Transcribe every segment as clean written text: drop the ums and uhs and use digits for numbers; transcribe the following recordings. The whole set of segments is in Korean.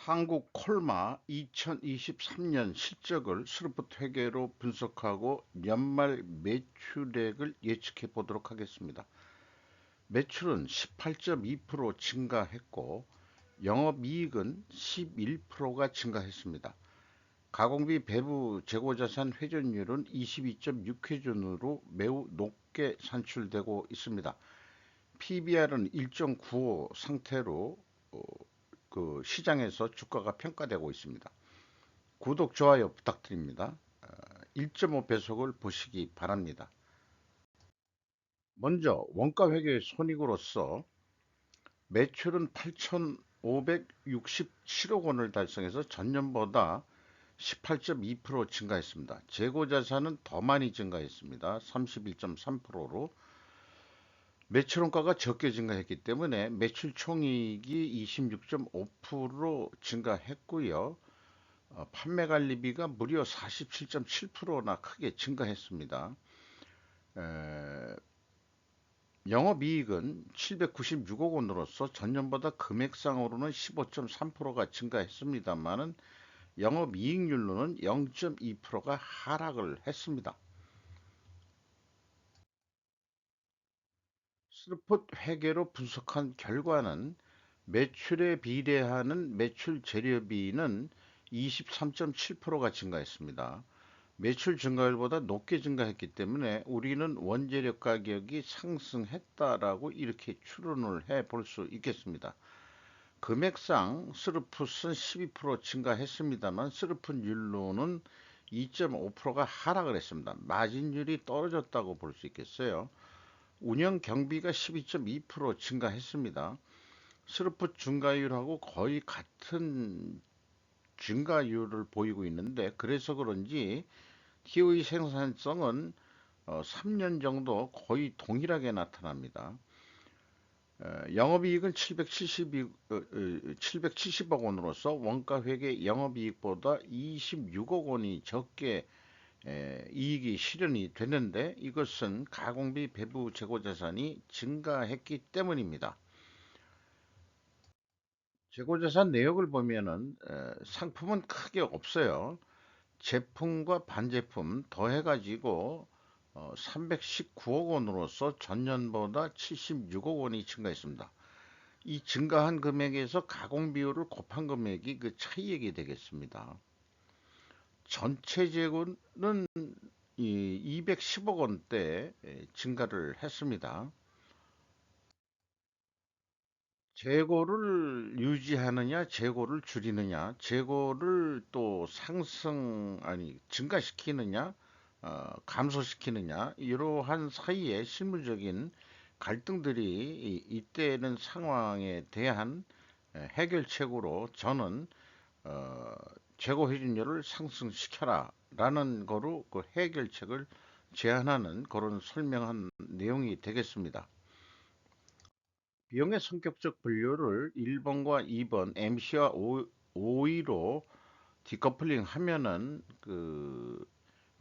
한국 콜마 2023년 실적을 스루프트 회계로 분석하고 연말 매출액을 예측해 보도록 하겠습니다. 매출은 18.2% 증가했고 영업이익은 11%가 증가했습니다. 가공비 배부 재고자산 회전율은 22.6회전으로 매우 높게 산출되고 있습니다. PBR은 1.95 상태로 그 시장에서 주가가 평가되고 있습니다. 구독, 좋아요 부탁드립니다. 1.5배속을 보시기 바랍니다. 먼저 원가회계 손익으로서 매출은 8,567억 원을 달성해서 전년보다 18.2% 증가했습니다. 재고자산은 더 많이 증가했습니다. 31.3%로 매출원가가 적게 증가했기 때문에 매출 총이익이 26.5% 증가했고요. 판매관리비가 무려 47.7%나 크게 증가했습니다. 영업이익은 796억 원으로서 전년보다 금액상으로는 15.3%가 증가했습니다만 영업이익률로는 0.2%가 하락을 했습니다. 스루풋 회계로 분석한 결과는 매출에 비례하는 매출 재료비는 23.7%가 증가했습니다. 매출 증가율보다 높게 증가했기 때문에 우리는 원재료 가격이 상승했다라고 이렇게 추론을 해 볼 수 있겠습니다. 금액상 스루풋은 12% 증가했습니다만 스루풋율로는 2.5%가 하락을 했습니다. 마진율이 떨어졌다고 볼 수 있겠어요. 운영 경비가 12.2% 증가했습니다. 스루풋 증가율하고 거의 같은 증가율을 보이고 있는데 그래서 그런지 TO의 생산성은 3년 정도 거의 동일하게 나타납니다. 영업이익은 770억 원으로서 원가회계 영업이익보다 26억 원이 적게 이익이 실현이 됐는데 이것은 가공비 배부 재고자산이 증가했기 때문입니다. 재고자산 내역을 보면은 상품은 크게 없어요. 제품과 반제품 더해가지고 319억 원으로서 전년보다 76억 원이 증가했습니다. 이 증가한 금액에서 가공 비율을 곱한 금액이 그 차이액이 되겠습니다. 전체 재고는 210억 원대 증가를 했습니다. 재고를 유지하느냐, 재고를 줄이느냐, 재고를 또 증가시키느냐, 감소시키느냐, 이러한 사이에 실무적인 갈등들이 이때는 상황에 대한 해결책으로 저는 어, 재고 회전율을 상승시켜라 라는 거로 그 해결책을 제안하는 그런 설명한 내용이 되겠습니다. 비용의 성격적 분류를 1번과 2번 MC와 OE로 디커플링 하면은 그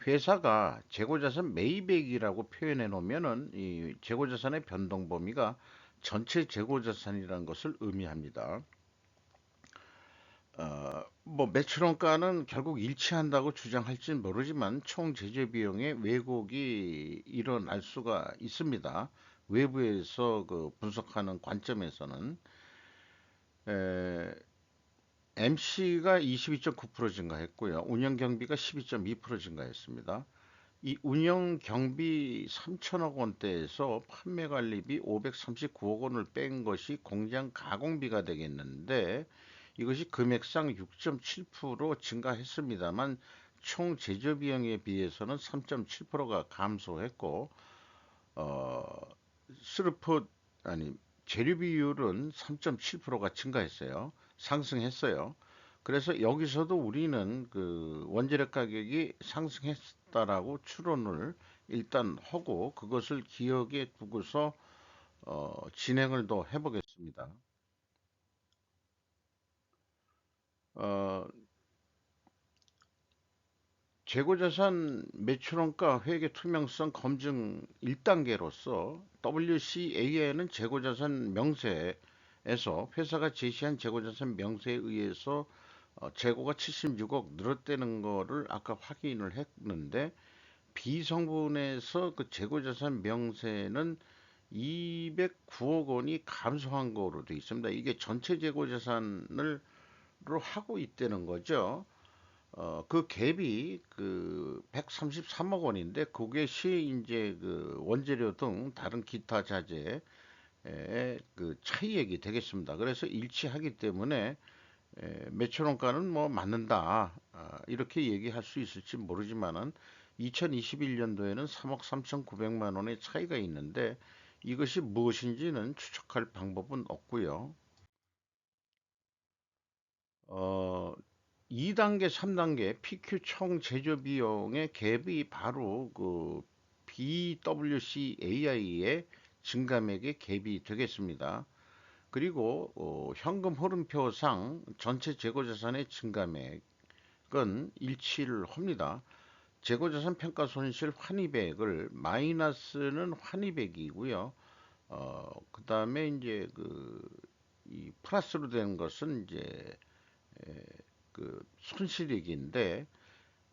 회사가 재고자산 매입액이라고 표현해 놓으면은 이 재고자산의 변동 범위가 전체 재고자산이라는 것을 의미합니다. 뭐 매출원가는 결국 일치한다고 주장할지는 모르지만 총 제재 비용의 왜곡이 일어날 수가 있습니다. 외부에서 그 분석하는 관점에서는 MC가 22.9% 증가했고요. 운영 경비가 12.2% 증가했습니다. 이 운영 경비 3천억 원대에서 판매 관리비 539억 원을 뺀 것이 공장 가공비가 되겠는데 이것이 금액상 6.7% 증가했습니다만 총 제조 비용에 비해서는 3.7%가 감소했고 스루풋 아니 재료 비율은 3.7%가 증가했어요. 상승했어요. 그래서 여기서도 우리는 그 원재료 가격이 상승했다라고 추론을 일단 하고 그것을 기억에 두고서 진행을 더 해보겠습니다. 어, 재고자산 매출원가 회계 투명성 검증 1단계로서 WCA에는 재고자산 명세 회사가 제시한 재고자산 명세에 의해서 재고가 76억 늘었다는 거를 아까 확인을 했는데, 비성분에서 그 재고자산 명세는 209억 원이 감소한 거로 되어 있습니다. 이게 전체 재고자산을 로 하고 있다는 거죠. 그 갭이 그 133억 원인데, 그것이 이제 그 원재료 등 다른 기타 자재의 그 차이액이 되겠습니다. 그래서 일치하기 때문에 매출원가는 뭐 맞는다, 이렇게 얘기할 수 있을지 모르지만은 2021년도에는 3억 3,900만 원의 차이가 있는데, 이것이 무엇인지는 추측할 방법은 없고요. 어, 2단계, 3단계 PQ 총 제조 비용의 갭이 바로 그 BWCAI의 증감액의 갭이 되겠습니다. 그리고 현금 흐름표상 전체 재고자산의 증감액은 일치를 합니다. 재고자산 평가 손실 환입액을 마이너스는 환입액이고요. 그 다음에 이제 이 플러스로 된 것은 이제 그 손실액인데,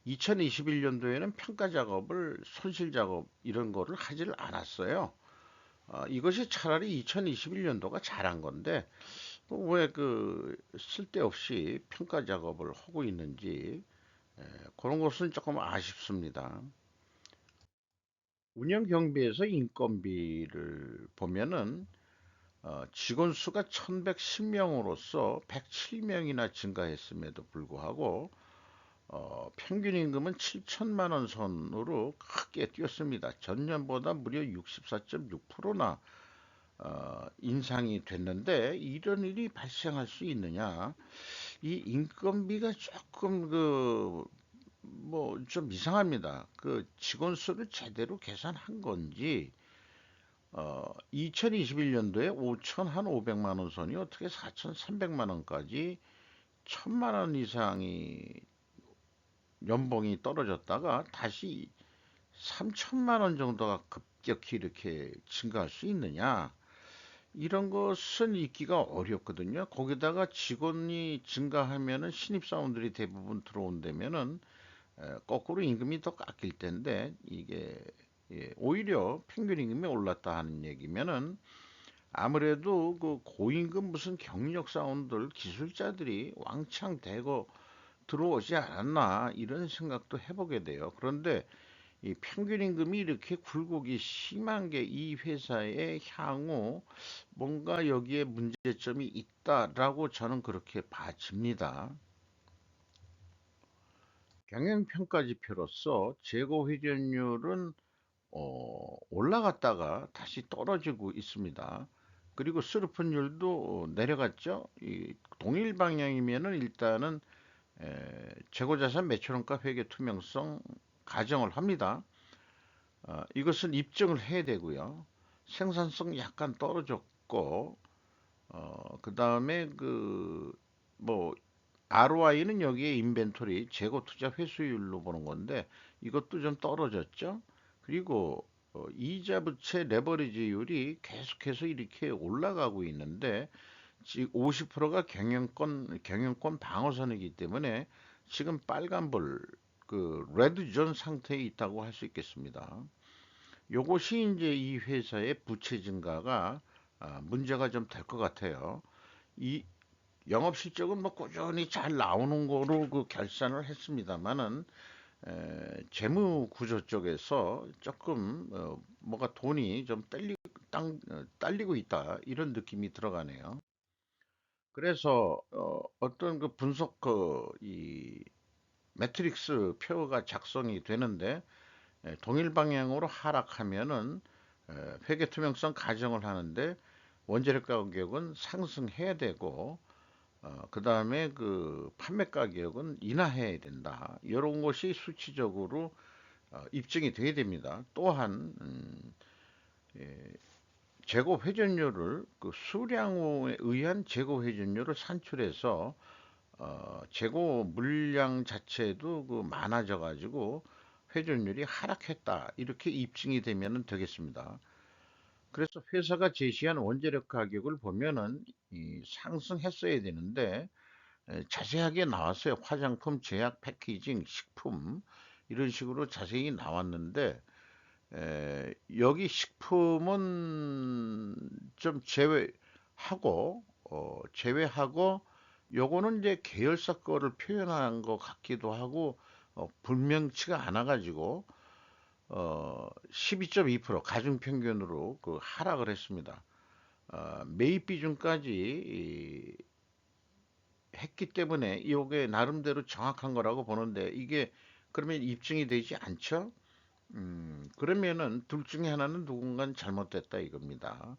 2021년도에는 평가 작업을, 손실 작업 이런 거를 하지를 않았어요. 이것이 차라리 2021년도가 잘한 건데, 왜 그 쓸데없이 평가 작업을 하고 있는지, 그런 것은 조금 아쉽습니다. 운영 경비에서 인건비를 보면은 직원 수가 1110명으로서 107명이나 증가했음에도 불구하고 평균 임금은 7천만 원 선으로 크게 뛰었습니다. 전년보다 무려 64.6%나 인상이 됐는데, 이런 일이 발생할 수 있느냐? 이 인건비가 조금 뭐 좀 이상합니다. 그 직원 수를 제대로 계산한 건지, 2021년도에 5,500만 원 선이 어떻게 4,300만 원까지 1,000만 원 이상이 연봉이 떨어졌다가 다시 3천만 원 정도가 급격히 이렇게 증가할 수 있느냐? 이런 것은 있기가 어렵거든요. 거기다가 직원이 증가하면은 신입사원들이 대부분 들어온다면은 거꾸로 임금이 더 깎일 텐데, 이게 오히려 평균 임금이 올랐다 하는 얘기면은, 아무래도 그 고임금 무슨 경력 사원들, 기술자들이 왕창 대거 들어오지 않았나, 이런 생각도 해보게 돼요. 그런데 이 평균 임금이 이렇게 굴곡이 심한 게 이 회사의 향후 뭔가 여기에 문제점이 있다라고 저는 그렇게 봐집니다. 경영평가 지표로서 재고 회전율은 올라갔다가 다시 떨어지고 있습니다. 그리고 스루픈율도 내려갔죠. 이 동일 방향이면은 일단은 재고자산 매출원가 회계 투명성 가정을 합니다. 이것은 입증을 해야 되고요. 생산성 약간 떨어졌고, 그 다음에 뭐, ROI는 여기에 인벤토리, 재고 투자 회수율로 보는 건데, 이것도 좀 떨어졌죠. 그리고 이자 부채 레버리지율이 계속해서 이렇게 올라가고 있는데, 지금 50%가 경영권 방어선이기 때문에 지금 빨간불, 그 레드 존 상태에 있다고 할 수 있겠습니다. 요것이 이제 이 회사의 부채 증가가 문제가 좀 될 것 같아요. 이 영업 실적은 뭐 꾸준히 잘 나오는 거로 그 결산을 했습니다만은, 재무 구조 쪽에서 조금 뭐가 돈이 좀 딸리고 있다, 이런 느낌이 들어가네요. 그래서 어떤 그 분석 이 매트릭스 표가 작성이 되는데, 동일 방향으로 하락하면은 회계 투명성 가정을 하는데 원재료 가격은 상승해야 되고, 그 다음에 그 판매 가격은 인하해야 된다. 이런 것이 수치적으로 입증이 돼야 됩니다. 또한 예, 재고 회전율을, 그 수량에 의한 재고 회전율을 산출해서 재고 물량 자체도 그 많아져 가지고 회전율이 하락했다, 이렇게 입증이 되면 되겠습니다. 그래서 회사가 제시한 원재료 가격을 보면은 상승했어야 되는데 자세하게 나왔어요. 화장품, 제약, 패키징, 식품 이런 식으로 자세히 나왔는데 여기 식품은 좀 제외하고 요거는 이제 계열사 거를 표현한 것 같기도 하고 분명치가 않아 가지고 12.2% 가중평균으로 그 하락을 했습니다. 매입 비중까지 했기 때문에 이게 나름대로 정확한 거라고 보는데 이게 그러면 입증이 되지 않죠? 그러면은 둘 중에 하나는 누군가는 잘못됐다 이겁니다.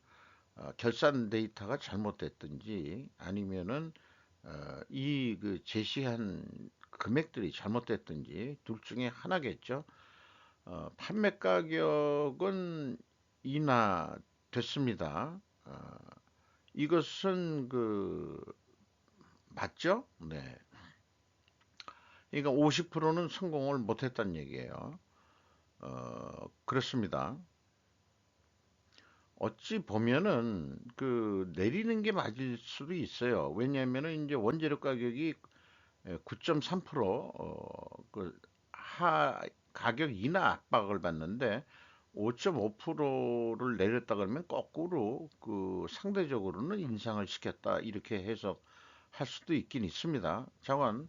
결산 데이터가 잘못됐든지 아니면은 이 그 제시한 금액들이 잘못됐든지 둘 중에 하나겠죠. 판매 가격은 인하됐습니다. 이것은 그 맞죠? 네. 그러니까 50%는 성공을 못했다는 얘기예요. 그렇습니다. 어찌 보면은 그 내리는 게 맞을 수도 있어요. 왜냐하면은 이제 원재료 가격이 9.3% 그 가격 인하 압박을 받는데 5.5%를 내렸다 그러면 거꾸로 그 상대적으로는 인상을 시켰다 이렇게 해석할 수도 있긴 있습니다. 자관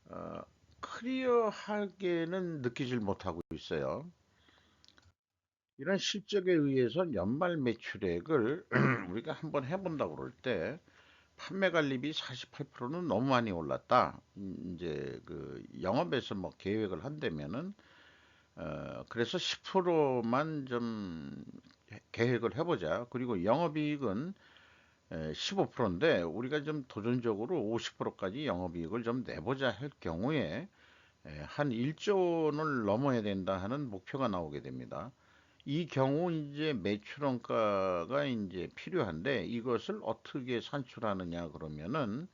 어, 클리어하게는 느끼질 못하고 있어요. 이런 실적에 의해서 연말 매출액을 우리가 한번 해본다고 그럴 때 판매 관리비 48%는 너무 많이 올랐다. 이제 그 영업에서 뭐 계획을 한다면은 그래서 10%만 좀 계획을 해보자. 그리고 영업이익은 15%인데 우리가 좀 도전적으로 50%까지 영업이익을 좀 내보자 할 경우에 한 1조 원을 넘어야 된다 하는 목표가 나오게 됩니다. 이 경우 이제 매출 원가가 이제 필요한데 이것을 어떻게 산출하느냐 그러면은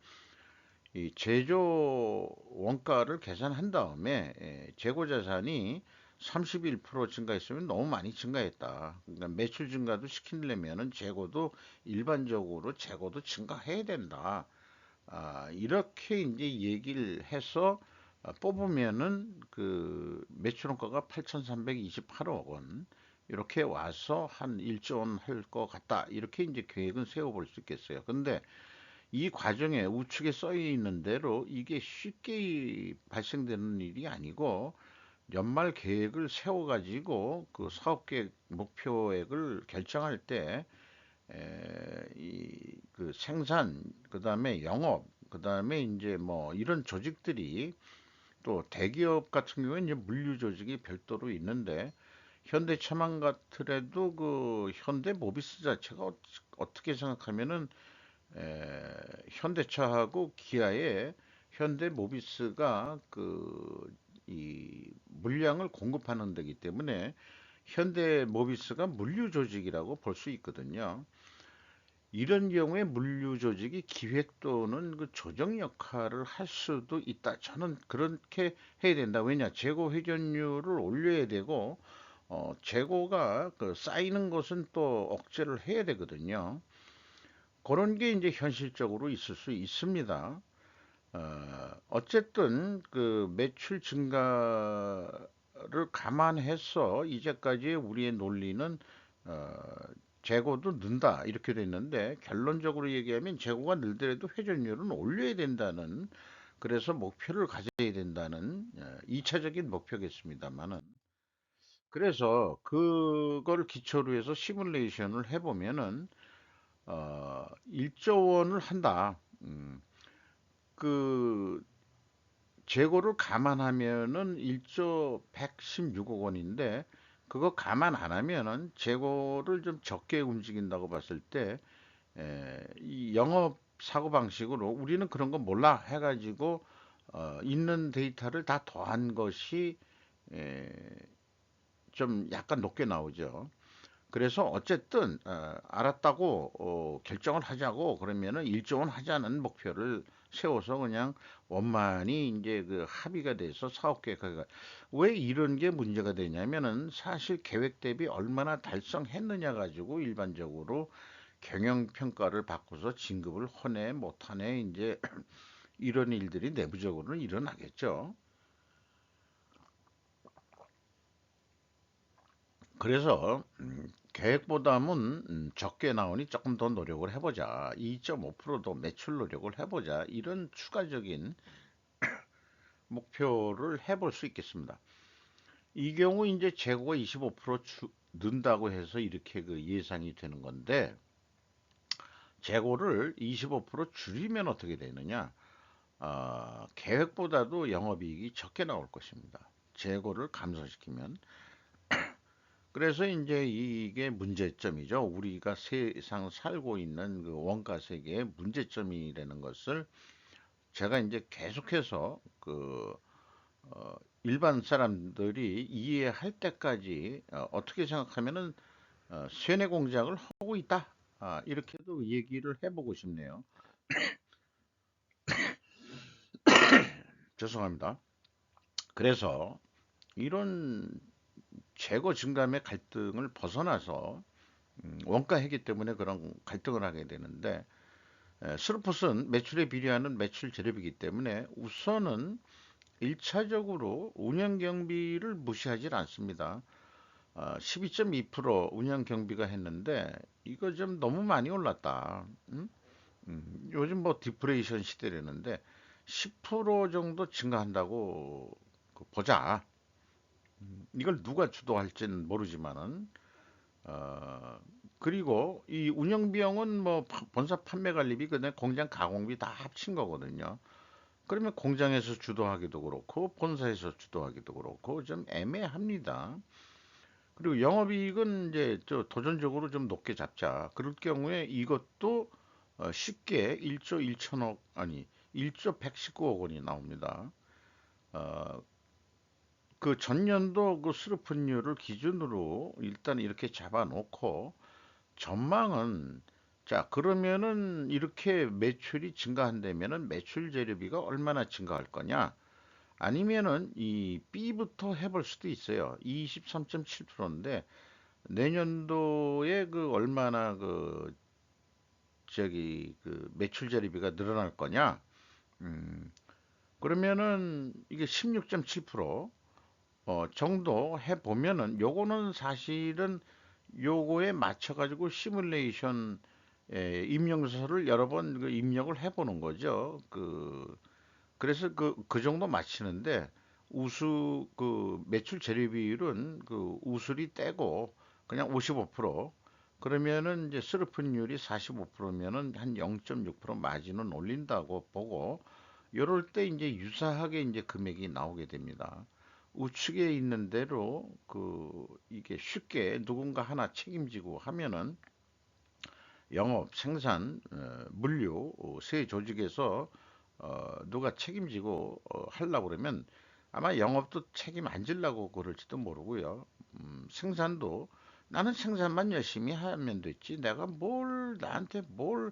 이 제조 원가를 계산한 다음에 재고 자산이 31% 증가했으면 너무 많이 증가했다. 그러니까 매출 증가도 시키려면은 재고도 일반적으로 재고도 증가해야 된다. 이렇게 이제 얘기를 해서 뽑으면은 그 매출 원가가 8,328억 원 이렇게 와서 한 1조 원 할 것 같다. 이렇게 이제 계획은 세워볼 수 있겠어요. 근데 이 과정에 우측에 써 있는 대로 이게 쉽게 발생되는 일이 아니고 연말 계획을 세워가지고 그 사업 계획 목표액을 결정할 때 이 그 생산 그다음에 영업 그다음에 이제 뭐 이런 조직들이 또 대기업 같은 경우에 이제 물류 조직이 별도로 있는데 현대차만 같으래도 그 현대모비스 자체가 어떻게 생각하면은 현대차하고 기아에 현대모비스가 그 이 물량을 공급하는 데기 때문에 현대모비스가 물류 조직이라고 볼 수 있거든요. 이런 경우에 물류 조직이 기획 또는 그 조정 역할을 할 수도 있다. 저는 그렇게 해야 된다. 왜냐? 재고 회전율을 올려야 되고, 재고가 그 쌓이는 것은 또 억제를 해야 되거든요. 그런 게 이제 현실적으로 있을 수 있습니다. 어쨌든 그 매출 증가를 감안해서 이제까지 우리의 논리는 어, 재고도 는다 이렇게 됐는데 결론적으로 얘기하면 재고가 늘더라도 회전율은 올려야 된다는 그래서 목표를 가져야 된다는 2차적인 목표겠습니다만은 그래서 그걸 기초로 해서 시뮬레이션을 해보면은 1조 원을 한다. 그 재고를 감안하면은 1조 116억 원인데 그거 감안 안 하면은 재고를 좀 적게 움직인다고 봤을 때 이 영업 사고 방식으로 우리는 그런 거 몰라 해가지고 있는 데이터를 다 더한 것이 에, 좀 약간 높게 나오죠. 그래서 어쨌든 알았다고 결정을 하자고 그러면은 1조 원 하자는 목표를 세워서 그냥 원만히 이제 그 합의가 돼서 사업 계획가 왜 이런 게 문제가 되냐면은 사실 계획 대비 얼마나 달성했느냐 가지고 일반적으로 경영평가를 받고서 진급을 하네 못하네 이제 이런 일들이 내부적으로는 일어나겠죠. 그래서 계획보다는 적게 나오니 조금 더 노력을 해보자. 2.5%도 매출 노력을 해보자. 이런 추가적인 목표를 해볼 수 있겠습니다. 이 경우 이제 재고가 25% 는다고 해서 이렇게 그 예상이 되는 건데 재고를 25% 줄이면 어떻게 되느냐? 계획보다도 영업이익이 적게 나올 것입니다. 재고를 감소시키면. 그래서 이제 이게 문제점이죠. 우리가 세상 살고 있는 그 원가 세계의 문제점이라는 것을 제가 이제 계속해서 그 일반 사람들이 이해할 때까지 떻게 생각하면은 세뇌 공작을 하고 있다. 이렇게도 얘기를 해보고 싶네요. 죄송합니다. 그래서 이런 재고 증감의 갈등을 벗어나서 원가이기 때문에 그런 갈등을 하게 되는데 스루풋은 매출에 비례하는 매출 재료이기 때문에 우선은 1차적으로 운영 경비를 무시하지 않습니다. 12.2% 운영 경비가 했는데 이거 좀 너무 많이 올랐다. 요즘 뭐 디프레이션 시대라는데 10% 정도 증가한다고 보자. 이걸 누가 주도할지는 모르지만은 그리고 이 운영 비용은 뭐 본사 판매 관리비 그다음에 공장 가공비 다 합친 거거든요. 그러면 공장에서 주도하기도 그렇고 본사에서 주도하기도 그렇고 좀 애매합니다. 그리고 영업이익은 이제 도전적으로 좀 높게 잡자. 그럴 경우에 이것도 쉽게 1조 1천억 아니 1조 119억 원이 나옵니다. 어, 그 전년도 그 수르픈율을 기준으로 일단 이렇게 잡아놓고 전망은 자 그러면은 이렇게 매출이 증가한다면은 매출 재료비가 얼마나 증가할 거냐? 아니면은 이 B부터 해볼 수도 있어요. 23.7%인데 내년도에 그 얼마나 그 저기 그 매출 재료비가 늘어날 거냐? 음, 그러면은 이게 16.7% 정도 해 보면은 요거는 사실은 요거에 맞춰 가지고 시뮬레이션 입력서를 여러 번 그 입력을 해 보는 거죠. 그래서 그 정도 맞히는데 그 매출 재료비율은 그 우수리 떼고 그냥 55% 그러면은 이제 스르픈율이 45%면은 한 0.6% 마진은 올린다고 보고 요럴 때 이제 유사하게 이제 금액이 나오게 됩니다. 우측에 있는 대로 이게 쉽게 누군가 하나 책임지고 하면은 영업, 생산, 물류, 세 조직에서 누가 책임지고 하려고 그러면 아마 영업도 책임 안 지려고 그럴지도 모르고요. 생산도 나는 생산만 열심히 하면 됐지. 내가 뭘 나한테 뭘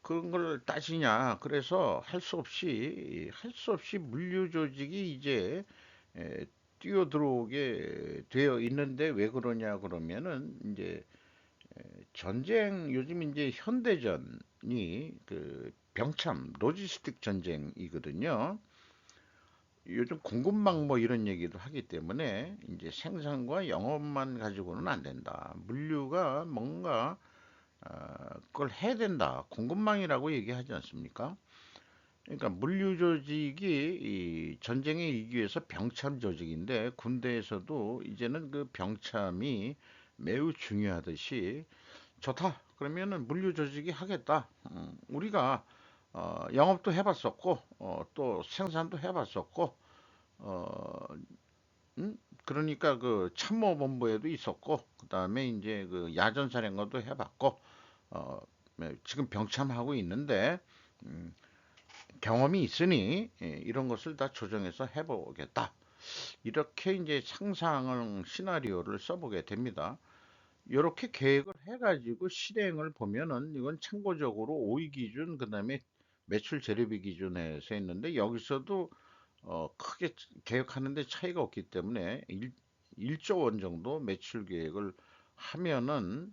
그런 걸 따지냐. 그래서 할 수 없이 물류 조직이 이제 에, 뛰어들어오게 되어 있는데 왜 그러냐 그러면은 이제 요즘 이제 현대전이 그 병참 로지스틱 전쟁이거든요. 요즘 공급망 뭐 이런 얘기도 하기 때문에 이제 생산과 영업만 가지고는 안 된다. 물류가 뭔가 그걸 해야 된다. 공급망이라고 얘기하지 않습니까? 그러니까 물류 조직이 이 전쟁에 이기 위해서 병참 조직인데 군대에서도 이제는 그 병참이 매우 중요하듯이 좋다. 그러면은 물류 조직이 하겠다. 우리가 영업도 해봤었고 또 생산도 해봤었고 어, 그러니까 그 참모본부에도 있었고 그다음에 이제 그 야전사령관도 해봤고 어, 지금 병참하고 있는데 음, 경험이 있으니 이런 것을 다 조정해서 해보겠다. 이렇게 이제 상상을 시나리오를 써보게 됩니다. 이렇게 계획을 해가지고 실행을 보면은 이건 참고적으로 오이 기준 그다음에 매출 재료비 기준에서 했는데 여기서도 크게 계획하는데 차이가 없기 때문에 1조 원 정도 매출 계획을 하면은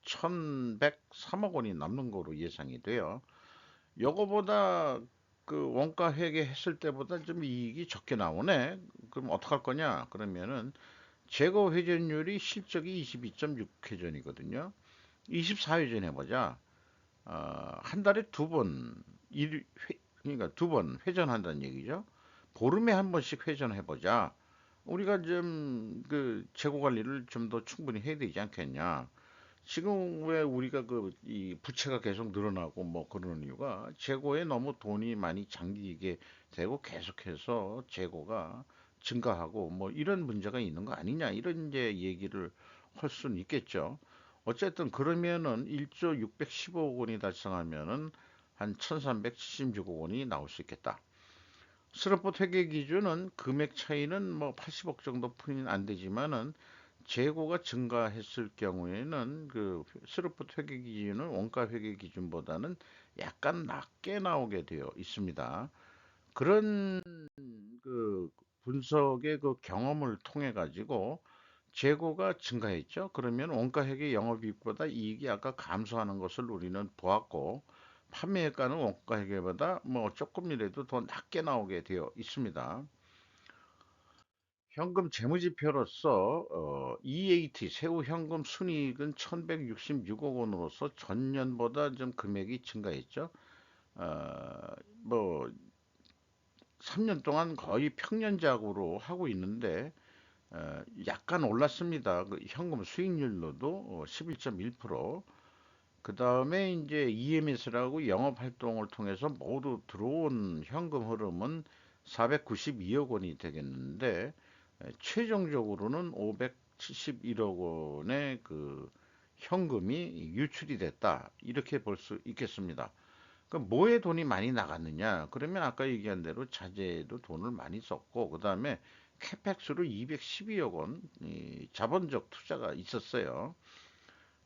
1103억 원이 남는 거로 예상이 돼요. 요거보다 그 원가 회계했을 때보다 좀 이익이 적게 나오네. 그럼 어떡할 거냐? 그러면은 재고 회전율이 실적이 22.6회전이거든요. 24회전 해보자. 한 달에 두 번, 그러니까 두 번 회전한다는 얘기죠. 보름에 한 번씩 회전해보자. 우리가 좀 그 재고 관리를 좀 더 충분히 해야 되지 않겠냐. 지금 왜 우리가 그 이 부채가 계속 늘어나고 뭐 그러는 이유가 재고에 너무 돈이 많이 잠기게 되고 계속해서 재고가 증가하고 뭐 이런 문제가 있는 거 아니냐 이런 이제 얘기를 할 수는 있겠죠. 어쨌든 그러면은 1조 615억 원이 달성하면은 한 1376억 원이 나올 수 있겠다. 스로포 회계 기준은 금액 차이는 뭐 80억 정도뿐이 안 되지만은 재고가 증가했을 경우에는 그 스로포 회계 기준은 원가 회계 기준보다는 약간 낮게 나오게 되어 있습니다. 그런 그 분석의 그 경험을 통해 가지고 재고가 증가했죠. 그러면 원가 회계 영업이익보다 이익이 아까 감소하는 것을 우리는 보았고 판매가는 원가 회계보다 뭐 조금이라도 더 낮게 나오게 되어 있습니다. 현금 재무지표로서 EAT 세후 현금 순이익은 1166억 원으로서 전년보다 좀 금액이 증가했죠. 어, 뭐 3년 동안 거의 평년작으로 하고 있는데 약간 올랐습니다. 그 현금 수익률로도 11.1%. 그 다음에 이제 EMS라고 영업 활동을 통해서 모두 들어온 현금 흐름은 492억 원이 되겠는데 최종적으로는 571억 원의 그 현금이 유출이 됐다. 이렇게 볼 수 있겠습니다. 그럼 뭐에 돈이 많이 나갔느냐? 그러면 아까 얘기한 대로 자재도 돈을 많이 썼고, 그 다음에 캐펙스로 212억 원 자본적 투자가 있었어요.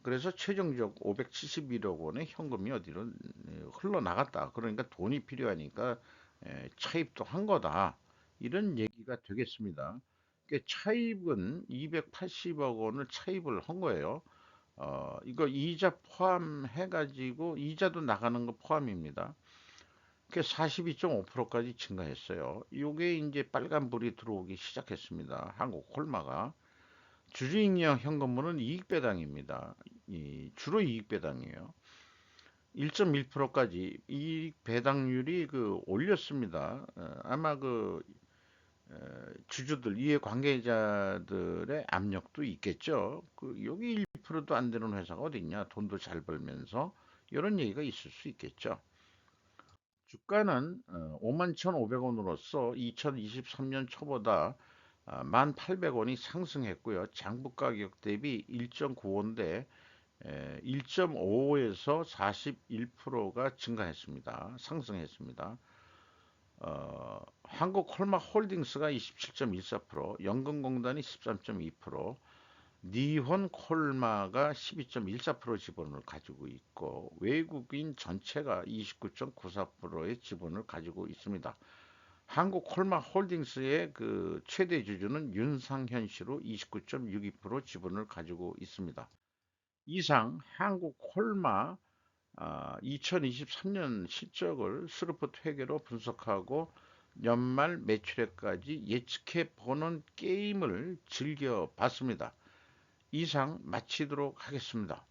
그래서 최종적 571억 원의 현금이 어디로 흘러나갔다. 그러니까 돈이 필요하니까 차입도 한 거다. 이런 얘기가 되겠습니다. 차입은 280억 원을 차입을 한 거예요. 이거 이자 포함해가지고 이자도 나가는 거 포함입니다. 그 42.5%까지 증가했어요. 이게 이제 빨간불이 들어오기 시작했습니다. 한국 콜마가. 주주익령 현금으로는 이익배당입니다. 주로 이익배당이에요. 1.1%까지 이익 배당률이 그 올렸습니다. 아마 그 주주들, 이해 관계자들의 압력도 있겠죠. 그 여기 1%도 안 되는 회사가 어디 있냐? 돈도 잘 벌면서 이런 얘기가 있을 수 있겠죠. 주가는 51,500원으로서 2023년 초보다 1,800원이 상승했고요. 장부 가격 대비 1.95인데 1.55에서 41%가 증가했습니다. 상승했습니다. 한국 홀마홀딩스가 27.14%, 연금공단이 13.2%, 니혼 콜마가 12.14% 지분을 가지고 있고 외국인 전체가 29.94%의 지분을 가지고 있습니다. 한국 콜마 홀딩스의 그 최대 주주는 윤상현 씨로 29.62% 지분을 가지고 있습니다. 이상 한국 콜마 2023년 실적을 스루포트 회계로 분석하고 연말 매출액까지 예측해 보는 게임을 즐겨 봤습니다. 이상 마치도록 하겠습니다.